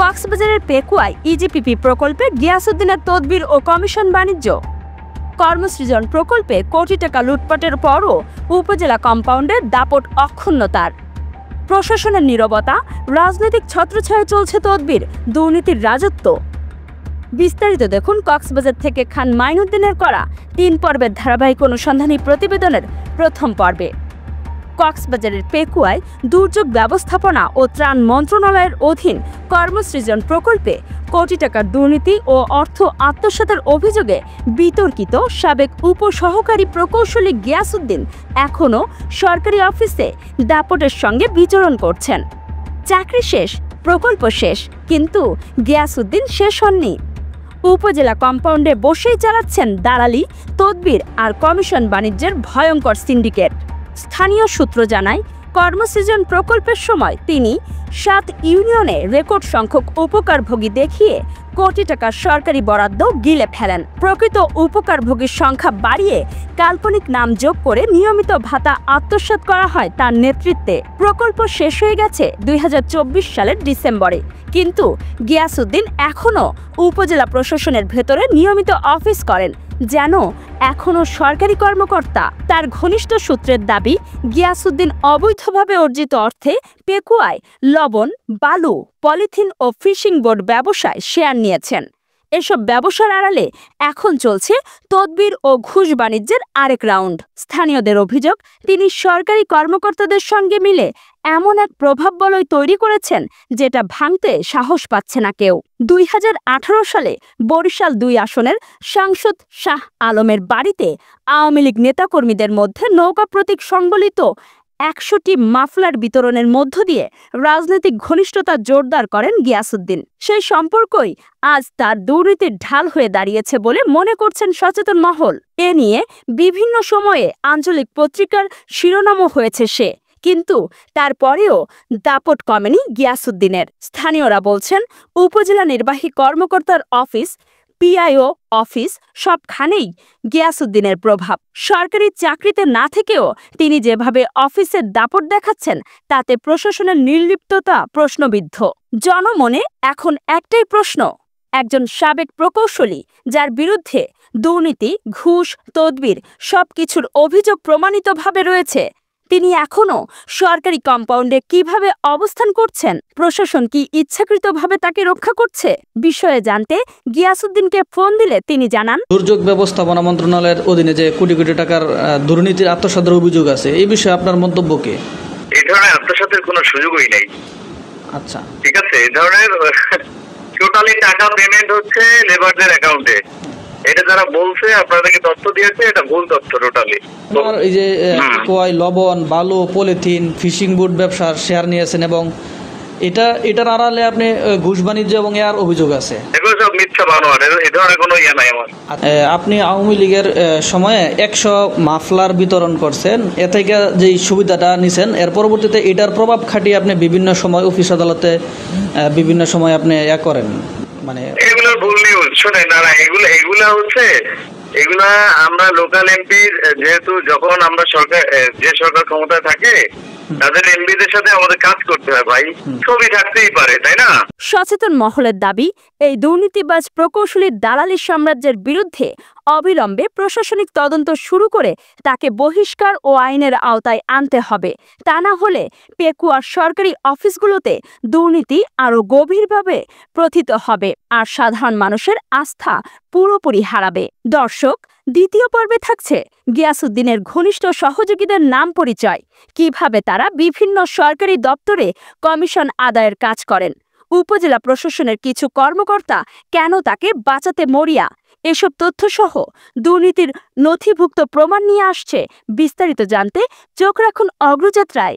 কক্সবাজারের পেকুয়ায় ইজিপিপি প্রকল্পে গিয়াসউদ্দিনের তদবির ও কমিশন বাণিজ্য। কর্মসৃজন প্রকল্পে কোটি টাকা লুটপাটের পরও উপজেলা কম্পাউন্ডে দাপট অক্ষুণ্ণতার। প্রশাসনের নীরবতা, রাজনৈতিক ছত্রছায়ায় চলছে তদবির, দুর্নীতির রাজত্ব। বিস্তারিত দেখুন কক্সবাজার থেকে খান মাইনুদ্দিনের করা ৩ পর্বের ধারাবাহিক অনুসন্ধানী প্রতিবেদনের প্রথম পর্বে। কক্সবাজারের পেকুয়ায় দুর্যোগ ব্যবস্থাপনা ও ত্রাণ মন্ত্রণালয়ের অধীন কর্মসৃজন প্রকল্পে কোটি টাকার দুর্নীতি ও অর্থ আত্মসাতের অভিযোগে বিতর্কিত সাবেক উপসহকারী প্রকৌশলী গিয়াসউদ্দিন এখনও সরকারি অফিসে দাপটের সঙ্গে বিচরণ করছেন। চাকরি শেষ, প্রকল্প শেষ, কিন্তু গিয়াসউদ্দিন শেষ হননি। উপজেলা কম্পাউন্ডে বসেই চালাচ্ছেন দালালি, তদবির আর কমিশন বাণিজ্যের ভয়ঙ্কর সিন্ডিকেট। স্থানীয় সূত্র জানায়, কর্মসৃজন প্রকল্পের সময় তিনি 7 ইউনিয়নে রেকর্ড সংখ্যক উপকারভোগী দেখিয়ে কোটি টাকার সরকারি বরাদ্দ গিলে ফেলেন। প্রকৃত উপকারভোগীর সংখ্যা বাড়িয়ে কাল্পনিক নাম যোগ করে নিয়মিত ভাতা আত্মসাৎ করা হয় তার নেতৃত্বে। প্রকল্প শেষ হয়ে গেছে 2024 সালের ডিসেম্বরে, কিন্তু গিয়াসউদ্দিন এখনও উপজেলা প্রশাসনের ভেতরে নিয়মিত অফিস করেন, যেন এখনও সরকারি কর্মকর্তা। তার ঘনিষ্ঠ সূত্রের দাবি, গিয়াসউদ্দিন অবৈধভাবে অর্জিত অর্থে পেকুয়ায় লবণ, বালু, পলিথিন ও ফিশিং বোট ব্যবসায় শেয়ার নিয়েছেন। এসব ব্যবসার আড়ালে এখন চলছে তদবির ও ঘুষ বাণিজ্যের আরেক রাউন্ড। স্থানীয়দের অভিযোগ, তিনি সরকারি কর্মকর্তাদের সঙ্গে মিলে এমন এক প্রভাব বলয় তৈরি করেছেন যেটা ভাঙতে সাহস পাচ্ছে না কেউ। 2018 সালে বরিশাল 2 আসনের সাংসদ শাহ আলমের বাড়িতে আওয়ামী লীগ নেতাকর্মীদের মধ্যে নৌকা প্রতীক সংবলিত 100টি মাফলার বিতরণের মধ্য দিয়ে রাজনৈতিক ঘনিষ্ঠতা জোরদার করেন গিয়াসউদ্দিন। সেই সম্পর্কই আজ তার দুর্নীতির ঢাল হয়ে দাঁড়িয়েছে বলে মনে করছেন সচেতন মহল। এ নিয়ে বিভিন্ন সময়ে আঞ্চলিক পত্রিকার শিরোনামও হয়েছে সে, কিন্তু তারপরেও দাপট কমেনি গিয়াসউদ্দিনের। স্থানীয়রা বলছেন, উপজেলা নির্বাহী কর্মকর্তার অফিস, পিআইও অফিস সবখানেই গিয়াসউদ্দিনের প্রভাব। সরকারি চাকরিতে না থেকেও তিনি যেভাবে অফিসের দাপট দেখাচ্ছেন, তাতে প্রশাসনের নির্লিপ্ততা প্রশ্নবিদ্ধ। জনমনে এখন একটাই প্রশ্ন, একজন সাবেক প্রকৌশলী যার বিরুদ্ধে দুর্নীতি, ঘুষ, তদবির সবকিছুর অভিযোগ প্রমাণিতভাবে রয়েছে, তিনি এখনও সরকারি কম্পাউন্ডে কিভাবে অবস্থান করছেন? প্রশাসন কি ইচ্ছাকৃতভাবে তাকে রক্ষা করছে? বিষয়ে জানতে গিয়াসউদ্দিনকে ফোন দিলে তিনি জানান, দুর্যোগ ব্যবস্থাপনা মন্ত্রণালয়ের অধীনে যে কোটি কোটি টাকার দুর্নীতির আত্মসাতের অভিযোগ আছে, এই বিষয়ে আপনার মন্তব্য কি? এই ধরনের আত্মসাতের কোনো সুযোগই নেই। আচ্ছা, ঠিক আছে, এই ধরনের টোটালি টাকা পেমেন্ট হচ্ছে লেবারদের অ্যাকাউন্টে। এটা যারা বলছে, আপনাদেরকে তথ্য দিয়েছে, এটা ভুল তথ্য টোটালি। এই যে লবণ, বালু, পলিথিন, ফিশিং বোট ব্যবসার শেয়ার নিয়েছেন এবং এটার আড়ালে আপনি ঘুষ বাণিজ্য এবং এর অভিযোগ আছে, এগুলো সব মিথ্যা বানোয়াট। এই ধরনের কোনো ইয়ে নাই আমার। আপনি আওয়ামী লীগের সময়ে 100 মাফলার বিতরণ করছেন, এ থেকে যে সুবিধাটা নিছেন, এর পরবর্তীতে এটার প্রভাব খাটিয়ে আপনি বিভিন্ন সময় অফিস আদালতে বিভিন্ন সময় আপনি করেন। মানে এগুলো ভুল নিউজ। শোনেন, দাঁড়া, এগুলা হচ্ছে, এগুলা আমরা লোকাল এমপির, যেহেতু যখন আমরা যে সরকার ক্ষমতায় থাকে তাদের এমপিদের সাথে আমাদের কাজ করতে হয় ভাই, ছবি থাকতেই পারে, তাই না? সচেতন মহলের দাবি, এই দুর্নীতিবাজ প্রকৌশলীর দালালি সাম্রাজ্যের বিরুদ্ধে অবিলম্বে প্রশাসনিক তদন্ত শুরু করে তাকে বহিষ্কার ও আইনের আওতায় আনতে হবে। তা না হলে পেকুয়ার সরকারি অফিসগুলোতে দুর্নীতি আরও গভীরভাবে প্রথিত হবে আর সাধারণ মানুষের আস্থা পুরোপুরি হারাবে। দর্শক, দ্বিতীয় পর্বে থাকছে গিয়াসউদ্দিনের ঘনিষ্ঠ সহযোগীদের নাম পরিচয়, কিভাবে তারা বিভিন্ন সরকারি দপ্তরে কমিশন আদায়ের কাজ করেন, উপজেলা প্রশাসনের কিছু কর্মকর্তা কেন তাকে বাঁচাতে মরিয়া। এসব তথ্যসহ দুর্নীতির নথিভুক্ত প্রমাণ নিয়ে আসছে। বিস্তারিত জানতে চোখ রাখুন অগ্রযাত্রায়।